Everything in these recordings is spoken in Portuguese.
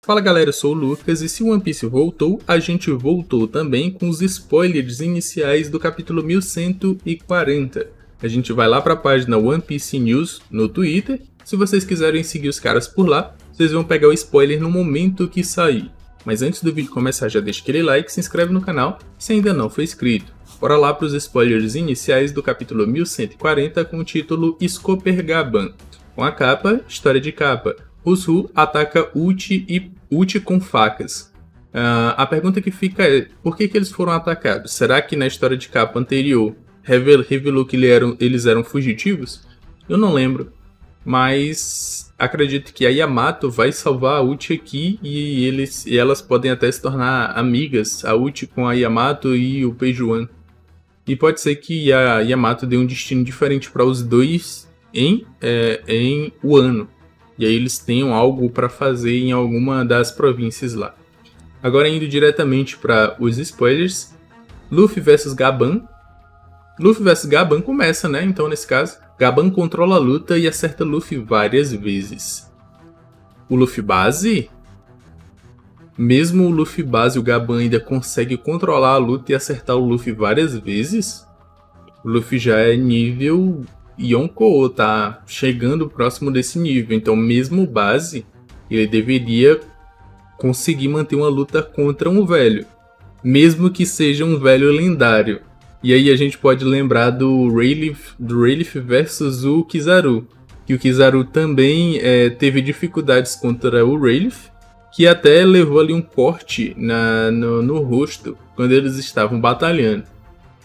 Fala galera, eu sou o Lucas e se One Piece voltou, a gente voltou também com os spoilers iniciais do capítulo 1140. A gente vai lá para a página One Piece News no Twitter. Se vocês quiserem seguir os caras por lá, vocês vão pegar o spoiler no momento que sair. Mas antes do vídeo começar, já deixa aquele like, se inscreve no canal se ainda não for inscrito. Bora lá para os spoilers iniciais do capítulo 1140 com o título Scooper Gaban. Com a capa, história de capa. Usu ataca Uchi com facas. A pergunta que fica é, por que eles foram atacados? Será que na história de capa anterior revelou que eles eram fugitivos? Eu não lembro, mas acredito que a Yamato vai salvar a Uchi aqui e elas podem até se tornar amigas, a Uchi com a Yamato e o Peijuan. E pode ser que a Yamato dê um destino diferente para os dois em Wano. E aí eles tenham algo para fazer em alguma das províncias lá. Agora indo diretamente para os spoilers. Luffy vs Gaban. Luffy vs Gaban começa, né? Então nesse caso, Gaban controla a luta e acerta Luffy várias vezes. O Luffy base? Mesmo o Luffy base, o Gaban ainda consegue controlar a luta e acertar o Luffy várias vezes? O Luffy já é nível Yonkou, tá chegando próximo desse nível, então mesmo base, ele deveria conseguir manter uma luta contra um velho, mesmo que seja um velho lendário. E aí a gente pode lembrar do Rayleigh versus o Kizaru, que o Kizaru também teve dificuldades contra o Rayleigh, que até levou ali um corte no rosto quando eles estavam batalhando.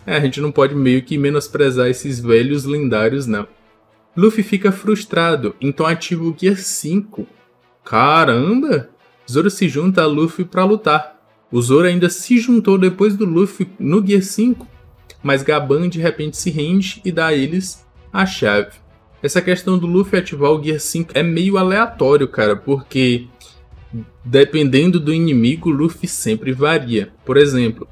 A gente não pode meio que menosprezar esses velhos lendários, não. Luffy fica frustrado, então ativa o Gear 5. Caramba! Zoro se junta a Luffy para lutar. O Zoro ainda se juntou depois do Luffy no Gear 5, mas Gaban de repente se rende e dá a eles a chave. Essa questão do Luffy ativar o Gear 5 é meio aleatório, cara, porque dependendo do inimigo, o Luffy sempre varia. Por exemplo,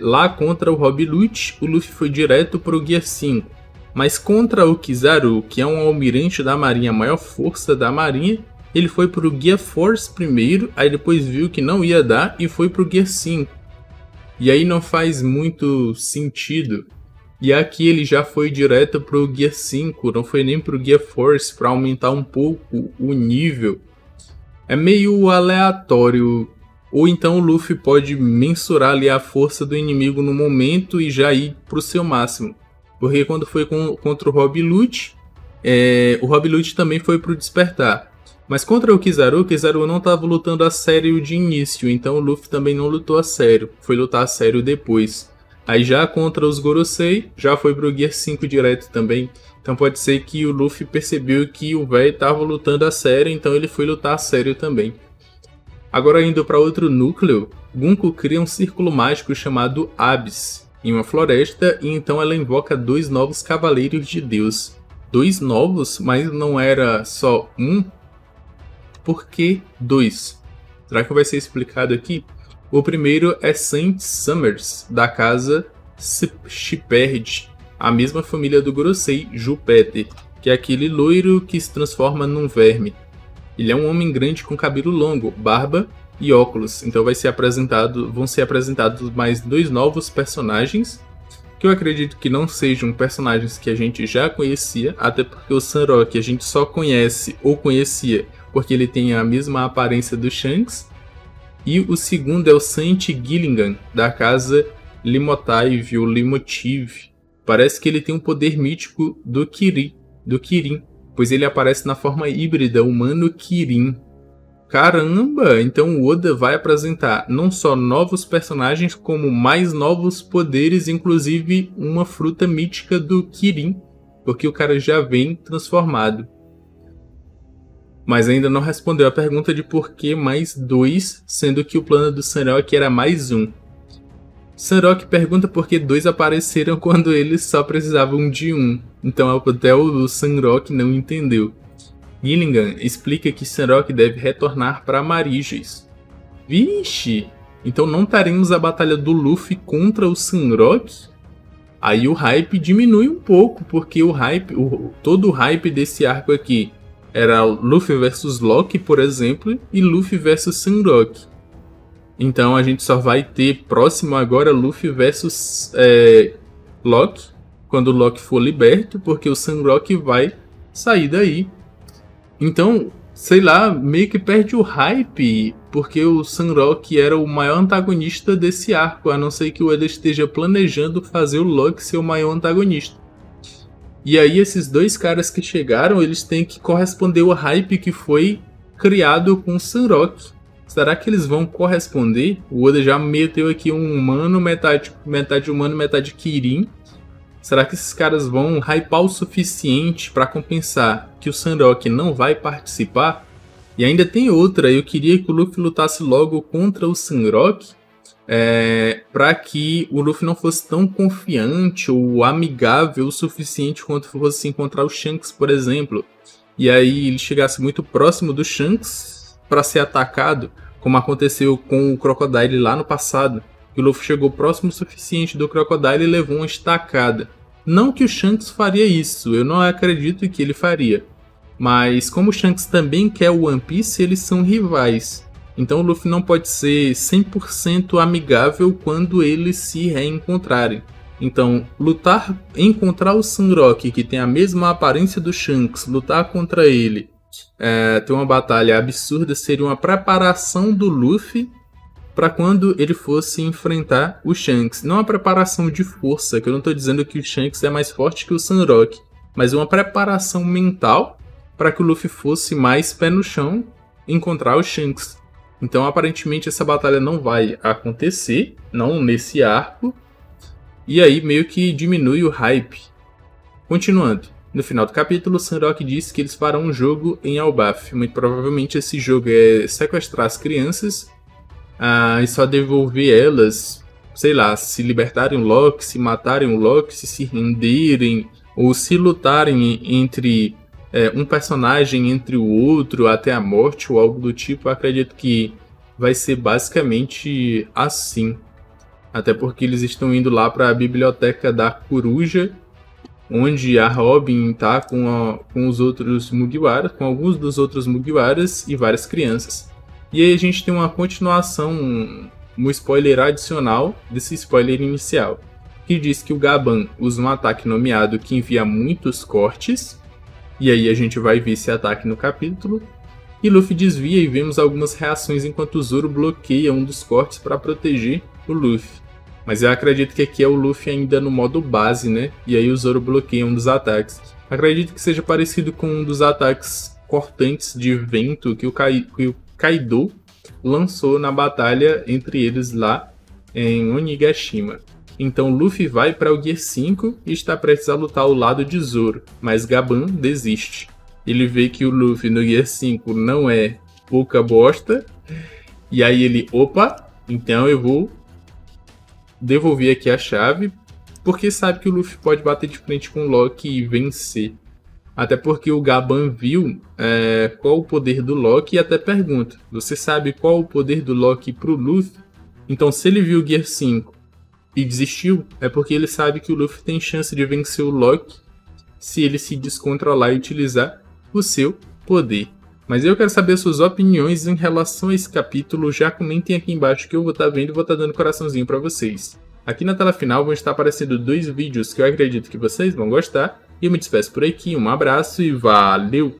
lá contra o Rob Lute, o Luffy foi direto para o Gear 5. Mas contra o Kizaru, que é um almirante da marinha, a maior força da marinha, ele foi para o Gear Force primeiro, aí depois viu que não ia dar e foi para o Gear 5. E aí não faz muito sentido. E aqui ele já foi direto para o Gear 5, não foi nem para o Gear Force para aumentar um pouco o nível. É meio aleatório. Ou então o Luffy pode mensurar ali a força do inimigo no momento e já ir para o seu máximo. Porque quando foi contra o Rob Lute, o Rob Lute também foi para o despertar. Mas contra o Kizaru não estava lutando a sério de início, então o Luffy também não lutou a sério. Foi lutar a sério depois. Aí já contra os Gorosei, já foi para o Gear 5 direto também. Então pode ser que o Luffy percebeu que o velho estava lutando a sério, então ele foi lutar a sério também. Agora indo para outro núcleo, Gunko cria um círculo mágico chamado Abyss em uma floresta e então ela invoca 2 novos Cavaleiros de Deus. 2 novos, mas não era só um? Por que 2? Será que vai ser explicado aqui? O primeiro é Saint Summers, da casa Shepherd, a mesma família do Gorosei, Jupiter, que é aquele loiro que se transforma num verme. Ele é um homem grande com cabelo longo, barba e óculos. Então vão ser apresentados mais 2 novos personagens, que eu acredito que não sejam personagens que a gente já conhecia, até porque o Sanrock a gente só conhece ou conhecia porque ele tem a mesma aparência do Shanks. E o segundo é o Saint Gilligan, da casa Limotive ou Limotive. Parece que ele tem um poder mítico do Kirin, pois ele aparece na forma híbrida humano Kirin. Caramba! Então o Oda vai apresentar não só novos personagens, como mais novos poderes, inclusive uma fruta mítica do Kirin, porque o cara já vem transformado. Mas ainda não respondeu a pergunta de por que mais 2, sendo que o plano do Sanrock era mais 1. Sanrock pergunta por que 2 apareceram quando eles só precisavam de 1. Então até o Sanrock não entendeu. Gilligan explica que Sanrock deve retornar para Maríges. Vixe! Então não teremos a batalha do Luffy contra o Sanrock? Aí o hype diminui um pouco, porque todo o hype desse arco aqui Era Luffy versus Loki, por exemplo, e Luffy versus Sanrock. Então a gente só vai ter próximo agora Luffy versus Loki, quando o Loki for liberto, porque o Sanrock vai sair daí. Então, sei lá, meio que perde o hype, porque o Sanrock era o maior antagonista desse arco, a não ser que o Oda esteja planejando fazer o Loki ser o maior antagonista. E aí esses dois caras que chegaram, eles têm que corresponder ao hype que foi criado com o Sanrock. Será que eles vão corresponder? O Oda já meteu aqui um humano, metade humano, metade Kirin. Será que esses caras vão hypar o suficiente para compensar que o Sanrock não vai participar? E ainda tem outra, eu queria que o Luffy lutasse logo contra o Sanrock, para que o Luffy não fosse tão confiante ou amigável o suficiente quanto fosse encontrar o Shanks, por exemplo. E aí ele chegasse muito próximo do Shanks para ser atacado, como aconteceu com o Crocodile lá no passado. Que o Luffy chegou próximo o suficiente do Crocodile e levou uma estacada. Não que o Shanks faria isso, eu não acredito que ele faria. Mas como o Shanks também quer o One Piece, eles são rivais. Então o Luffy não pode ser 100% amigável quando eles se reencontrarem. Então, encontrar o Sanrock, que tem a mesma aparência do Shanks, lutar contra ele, ter uma batalha absurda, seria uma preparação do Luffy para quando ele fosse enfrentar o Shanks. Não uma preparação de força, que eu não estou dizendo que o Shanks é mais forte que o Sanrock, mas uma preparação mental para que o Luffy fosse mais pé no chão encontrar o Shanks. Então aparentemente essa batalha não vai acontecer, não nesse arco, e aí meio que diminui o hype. Continuando, no final do capítulo, o Sanrock diz que eles farão um jogo em Elbaf. Muito provavelmente esse jogo é sequestrar as crianças e só devolver elas, sei lá, se libertarem o Loki, se matarem o Loki, se renderem, ou se lutarem entre um personagem entre o outro até a morte ou algo do tipo. Eu acredito que vai ser basicamente assim. Até porque eles estão indo lá para a biblioteca da Coruja, onde a Robin tá com os outros Mugiwaras, com alguns dos outros Mugiwaras e várias crianças. E aí a gente tem uma continuação, um spoiler adicional desse spoiler inicial, que diz que o Gaban usa um ataque nomeado que envia muitos cortes, e aí a gente vai ver esse ataque no capítulo, e Luffy desvia e vemos algumas reações enquanto o Zoro bloqueia um dos cortes para proteger o Luffy. Mas eu acredito que aqui é o Luffy ainda no modo base, né? E aí o Zoro bloqueia um dos ataques. Acredito que seja parecido com um dos ataques cortantes de vento que o Kaido lançou na batalha entre eles lá em Onigashima. Então Luffy vai para o Gear 5 e está prestes a lutar ao lado de Zoro, mas Gaban desiste. Ele vê que o Luffy no Gear 5 não é pouca bosta, e aí ele, opa, então eu vou devolver aqui a chave, porque sabe que o Luffy pode bater de frente com o Loki e vencer. Até porque o Gaban viu qual o poder do Loki e até pergunta, você sabe qual o poder do Loki pro Luffy? Então se ele viu o Gear 5 e desistiu, é porque ele sabe que o Luffy tem chance de vencer o Loki se ele se descontrolar e utilizar o seu poder. Mas eu quero saber suas opiniões em relação a esse capítulo. Já comentem aqui embaixo que eu vou estar vendo e vou estar dando coraçãozinho para vocês. Aqui na tela final vão estar aparecendo 2 vídeos que eu acredito que vocês vão gostar. E eu me despeço por aqui, um abraço e valeu!